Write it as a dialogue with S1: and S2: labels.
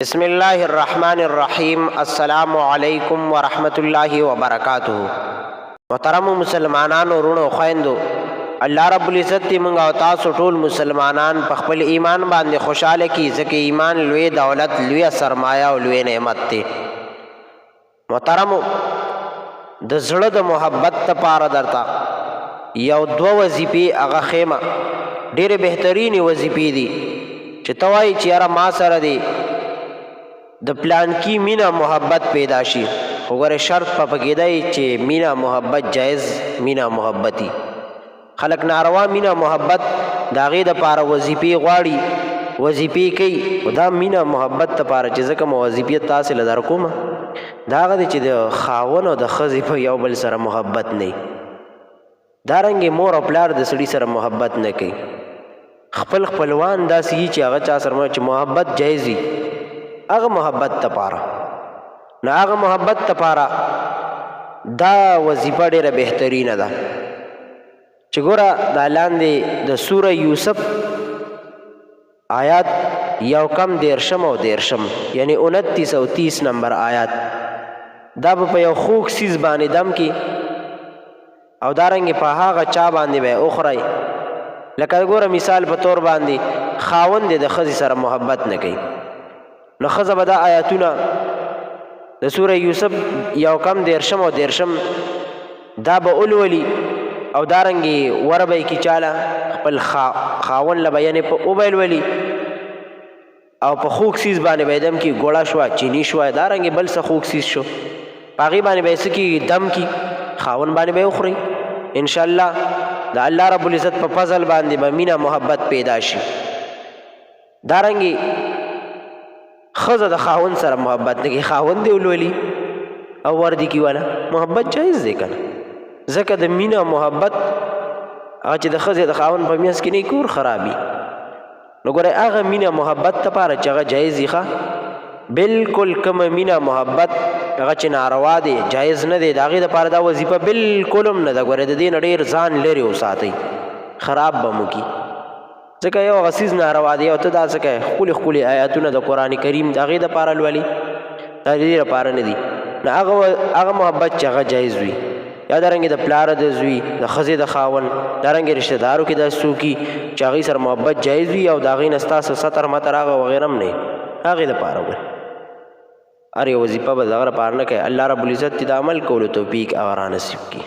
S1: بسم الله الرحمن الرحیم. السلام علیکم ورحمۃ اللہ وبرکاتہ. محترم مسلمانانو ورونو خویندو، الله رب العزت دې موږ او تاسو ټول مسلمانان په خپل ایمان باندې خوشاله کړي، ځکه ایمان لوی دولت، لوی سرمایه او لوی نعمت دی. محترمو، د زړه د محبت لپاره درته یو دوه وظیفې هغه خیمه ډېرې بهترینې وظیفې دي چې ته وایې چې یاره ما سره دی د پلان کی مینا محبت پیدا شي، خو ګوره شرط په پکې دی چې مینا محبت جایز مینا محبتي. خلک ناروا مینا محبت د هغې دپاره وظیفې غواړي، وظیفې کوي، خو دا مینا محبت دپاره چې ځکه مو وظیفې تاسې له در کومه دا هغه دی چې د خاوند او د ښځې په یو بل سره محبت نه وي. دارنګې مور او پلار د سړي سره محبت نه کوي. خپل خپلوان داسې وي چې هغه چا سره چې محبت جایز وي، هغه محبت لپاره نو هغه محبت لپاره دا وظیفه ډېره بهترینه ده چې ګوره دا لاندې د سوره یوسف آیات یو کم دیرشم او دیرشم یعنی 29 او 30 نمبر آیات، دا به په یو خوږ څیز باندې دم کی او دارنګې په هغه چا باندې به وخورئ. لکه ګوره مثال په طور باندې خاوند د ښځې سره محبت نه کوي، نو ښځه به دا آیاتونه د سوره یوسف یو کم دیرشم او دیرشم دا به ولولي او دارنګې ور به یې کي چاله خپل خاوند له به یعنې په وبیل ولي او په خوږ څیز باندې به یې دم کي، ګوړه شوه، چیني شوه، دارنګې بل څه خوږ څیز شو، په هغې باندې به یې څه کي دم کی، خاوند باندې به یې وخورئ. انشاءالله د الله رب العزت په فضل باندې به مینه محبت پیدا شي. دارنګې ښځه د خاوند سره محبت نه کوي، خاوند دې ولولي او ور دې کي والا محبت جایز دی که نه، ځکه د مینه محبت هغه چې د ښځې د خاوند په منځ کې نه کور خرابي. نو ګورئ هغه مینه محبت لپاره چې هغه جایز وي ښه، بلکل کومه مینه محبت هغه چې ناروا دی، جایز نه دی، د هغې دپاره دا وظیفه بلکل هم نه ده. ګورئ د دې نه ډېر ځان لرې وساتئ، خراب به مو کي، ځکه یو هغه څیز ناروا دی او ته دا څه کوې ښکلې ښکلې آیاتونه د قرآن کریم د هغې دپاره لولي، دا د دې لپاره نه دي. نو هغه محبت چې هغه جایز وي، یا دارنګې د پلاره د زوی، د ښځې د خاوند، دارنګې رشته دارو کې داسې څوک وي چې هغې سره محبت جایز وي او د هغې نه ستاسو ستر متر هغه وغیره هم نه وي، هغې دپاره وګورئ هر یو وظیفه به د هغه لپاره نه کوي. الله رب العزت دې د عمل کولو توفیق هغه را نصیب کړي.